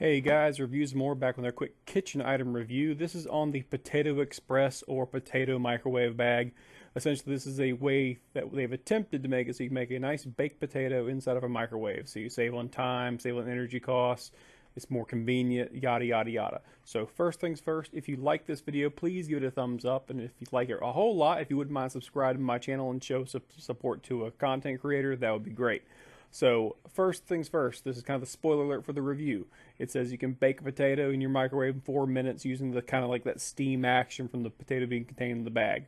Hey guys, Reviews More back with our quick kitchen item review. This is on the Potato Express or potato microwave bag. Essentially, this is a way that they've attempted to make it so you can make a nice baked potato inside of a microwave. So you save on time, save on energy costs, it's more convenient, yada yada yada. So first things first, if you like this video, please give it a thumbs up. And if you like it a whole lot, if you wouldn't mind subscribing to my channel and show support to a content creator, that would be great. So first things first, this is kind of the spoiler alert for the review. It says you can bake a potato in your microwave in 4 minutes using the kind of like that steam action from the potato being contained in the bag.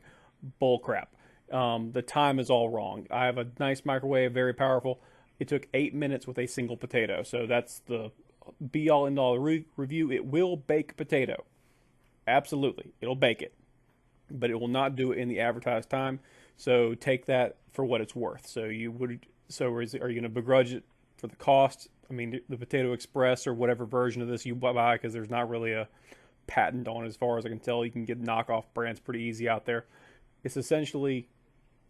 Bull crap. The time is all wrong. I have a nice microwave, very powerful. It took 8 minutes with a single potato. So that's the be all end all review. It will bake potato. Absolutely. It'll bake it. But it will not do it in the advertised time. So take that for what it's worth. So you would are you going to begrudge it for the cost? I mean, the Potato Express or whatever version of this you buy, because there's not really a patent on it as far as I can tell. You can get knockoff brands pretty easy out there. It's essentially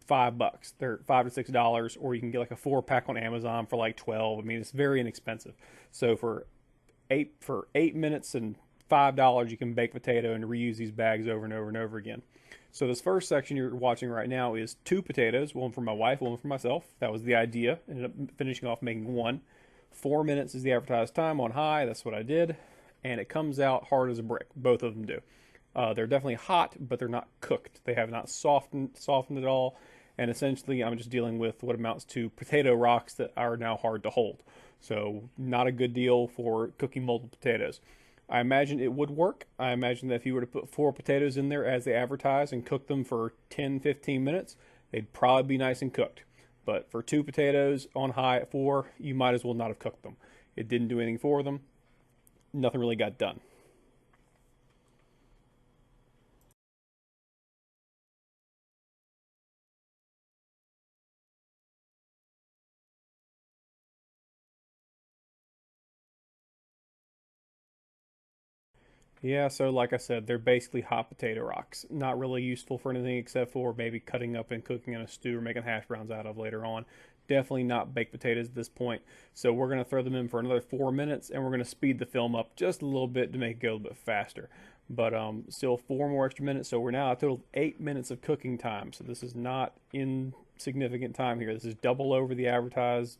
$5. They're $5 to $6, or you can get like a 4-pack on Amazon for like 12. I mean, it's very inexpensive. So for 8 minutes and $5, you can bake potato and reuse these bags over and over and over again. So this first section you're watching right now is 2 potatoes, one for my wife, one for myself. That was the idea. Ended up finishing off making one. 4 minutes is the advertised time on high. That's what I did. And it comes out hard as a brick. Both of them do. They're definitely hot, but they're not cooked. They have not softened at all. And essentially, I'm just dealing with what amounts to potato rocks that are now hard to hold. So not a good deal for cooking multiple potatoes. I imagine it would work. I imagine that if you were to put 4 potatoes in there as they advertise and cook them for 10-15 minutes, they'd probably be nice and cooked. But for 2 potatoes on high at 4, you might as well not have cooked them. It didn't do anything for them. Nothing really got done. Yeah, so like I said, they're basically hot potato rocks. Not really useful for anything except for maybe cutting up and cooking in a stew or making hash browns out of later on. Definitely not baked potatoes at this point. So we're going to throw them in for another 4 minutes, and we're going to speed the film up just a little bit to make it go a little bit faster. But still 4 more extra minutes, so we're now at a total of 8 minutes of cooking time. So this is not insignificant time here. This is double over the advertised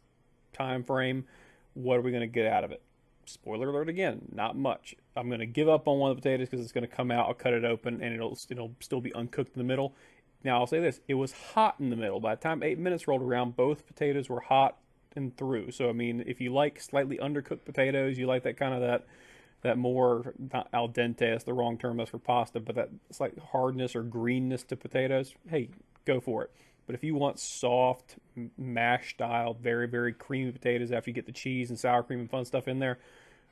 time frame. What are we going to get out of it? Spoiler alert again, not much. I'm going to give up on one of the potatoes because it's going to come out. I'll cut it open and it'll still be uncooked in the middle. Now I'll say this: it was hot in the middle. By the time 8 minutes rolled around, both potatoes were hot and through. So I mean, if you like slightly undercooked potatoes, you like that kind of that more, not al dente. That's the wrong term. That's for pasta, but that slight hardness or greenness to potatoes. Hey, go for it. But if you want soft, mash style, very, very creamy potatoes after you get the cheese and sour cream and fun stuff in there,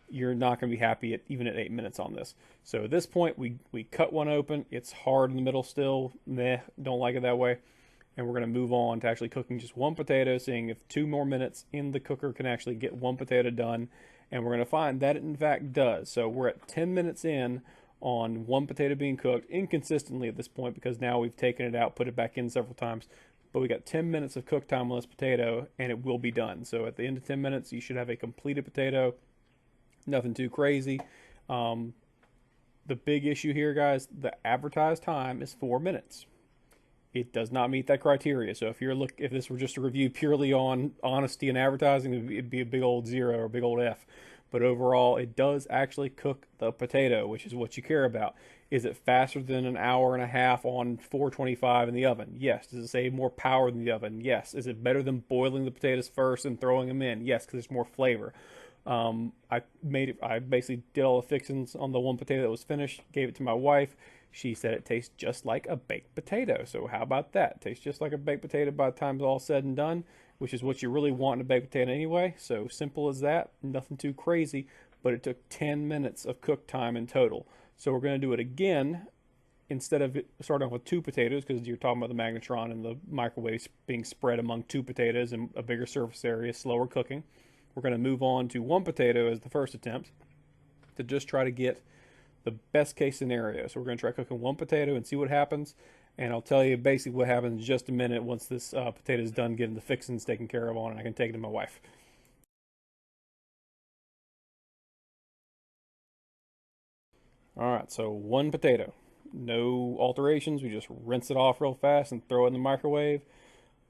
you're not going to be happy even at 8 minutes on this. So at this point, we cut one open. It's hard in the middle still. Meh, don't like it that way. And we're going to move on to actually cooking just one potato, seeing if 2 more minutes in the cooker can actually get one potato done. And we're going to find that it in fact does. So we're at 10 minutes in on one potato being cooked inconsistently at this point, because now we've taken it out, put it back in several times. But we got 10 minutes of cook time on this potato, and it will be done. So at the end of 10 minutes, you should have a completed potato. Nothing too crazy. The big issue here, guys, the advertised time is 4 minutes. It does not meet that criteria. So if this were just a review purely on honesty and advertising, it'd be a big old 0 or a big old F. But overall, it does actually cook the potato, which is what you care about. Is it faster than an hour and a half on 425 in the oven? Yes. Does it save more power than the oven? Yes. Is it better than boiling the potatoes first and throwing them in? Yes, because there's more flavor. I basically did all the fixings on the one potato that was finished, gave it to my wife. She said it tastes just like a baked potato. So how about that? It tastes just like a baked potato by the time it's all said and done, which is what you really want in a baked potato anyway. So simple as that. Nothing too crazy, but it took 10 minutes of cook time in total. So we're going to do it again. Instead of starting off with 2 potatoes, because you're talking about the magnetron and the microwave being spread among 2 potatoes and a bigger surface area, slower cooking. We're going to move on to 1 potato as the first attempt to just try to get the best case scenario. So we're going to try cooking 1 potato and see what happens. And I'll tell you basically what happens in just a minute once this potato is done getting the fixings taken care of on, and I can take it to my wife. All right, so one potato. No alterations. We just rinse it off real fast and throw it in the microwave.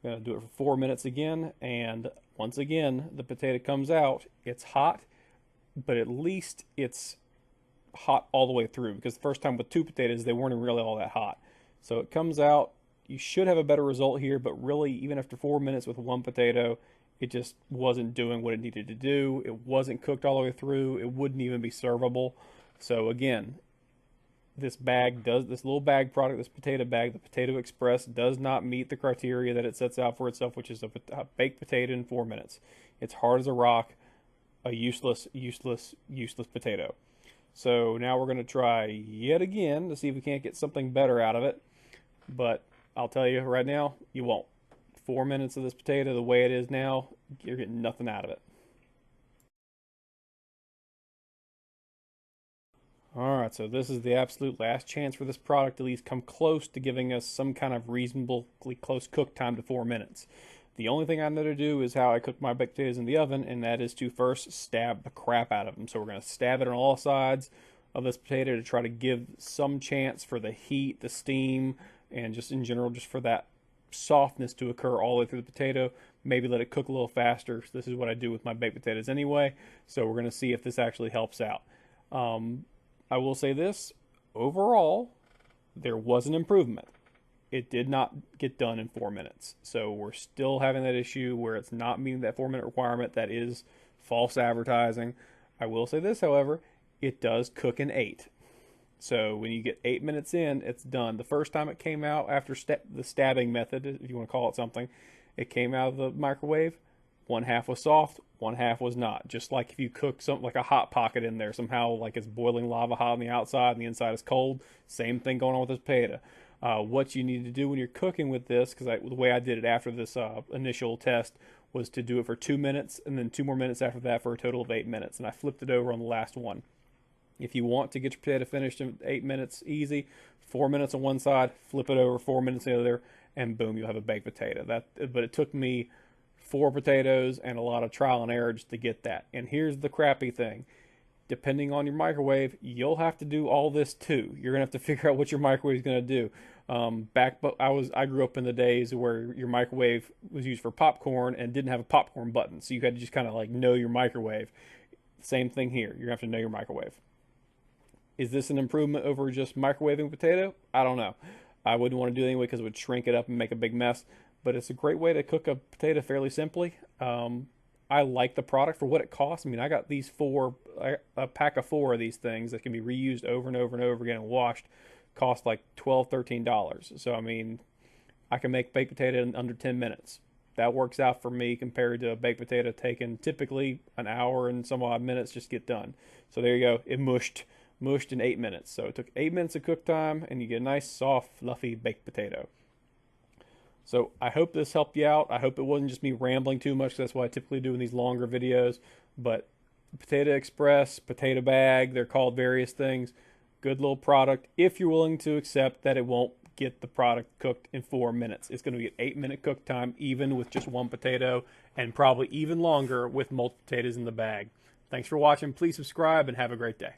We're going to do it for 4 minutes again. And once again, the potato comes out. It's hot, but at least it's hot all the way through, because the first time with two potatoes, they weren't really all that hot. So it comes out. You should have a better result here, but really, even after 4 minutes with one potato, it just wasn't doing what it needed to do. It wasn't cooked all the way through. It wouldn't even be servable. So again, this little bag product, this potato bag, the Potato Express, does not meet the criteria that it sets out for itself, which is a baked potato in 4 minutes. It's hard as a rock, a useless potato. So now we're going to try yet again to see if we can't get something better out of it. But I'll tell you right now, you won't. 4 minutes of this potato, the way it is now, you're getting nothing out of it. Alright, so this is the absolute last chance for this product to at least come close to giving us some kind of reasonably close cook time to 4 minutes. The only thing I know to do is how I cook my baked potatoes in the oven, and that is to first stab the crap out of them. So we're going to stab it on all sides of this potato to try to give some chance for the heat, the steam, and just in general, just for that softness to occur all the way through the potato. Maybe let it cook a little faster. So this is what I do with my baked potatoes anyway. So we're going to see if this actually helps out. I will say this, overall, there was an improvement. It did not get done in 4 minutes. So we're still having that issue where it's not meeting that 4 minute requirement. That is false advertising. I will say this, however, it does cook in 8. So when you get 8 minutes in, it's done. The first time it came out after the stabbing method, if you want to call it something, it came out of the microwave. One half was soft, one half was not. Just like if you cook something like a hot pocket in there, somehow like it's boiling lava hot on the outside and the inside is cold. Same thing going on with this potato. What you need to do when you're cooking with this, because the way I did it after this initial test was to do it for 2 minutes and then 2 more minutes after that for a total of 8 minutes. And I flipped it over on the last one. If you want to get your potato finished in 8 minutes easy, 4 minutes on one side, flip it over, 4 minutes on the other, and boom, you'll have a baked potato. But it took me 4 potatoes and a lot of trial and error just to get that. And here's the crappy thing. Depending on your microwave, you'll have to do all this too. You're gonna have to figure out what your microwave is gonna do. I grew up in the days where your microwave was used for popcorn and didn't have a popcorn button, so you had to just kind of like know your microwave. Same thing here. You're gonna have to know your microwave. Is this an improvement over just microwaving potato? I don't know. I wouldn't want to do it anyway because it would shrink it up and make a big mess. But it's a great way to cook a potato fairly simply. I like the product for what it costs. I mean, I got a pack of 4 of these things that can be reused over and over and over again and washed. Cost like $12, $13. So, I mean, I can make baked potato in under 10 minutes. That works out for me compared to a baked potato taking typically an hour and some odd minutes just get done. So there you go. It mushed in 8 minutes. So it took 8 minutes of cook time, and you get a nice, soft, fluffy baked potato. So I hope this helped you out. I hope it wasn't just me rambling too much. That's what I typically do in these longer videos. But Potato Express, potato bag, they're called various things. Good little product if you're willing to accept that it won't get the product cooked in 4 minutes. It's going to be an 8 minute cook time even with just one potato, and probably even longer with multiple potatoes in the bag. Thanks for watching. Please subscribe and have a great day.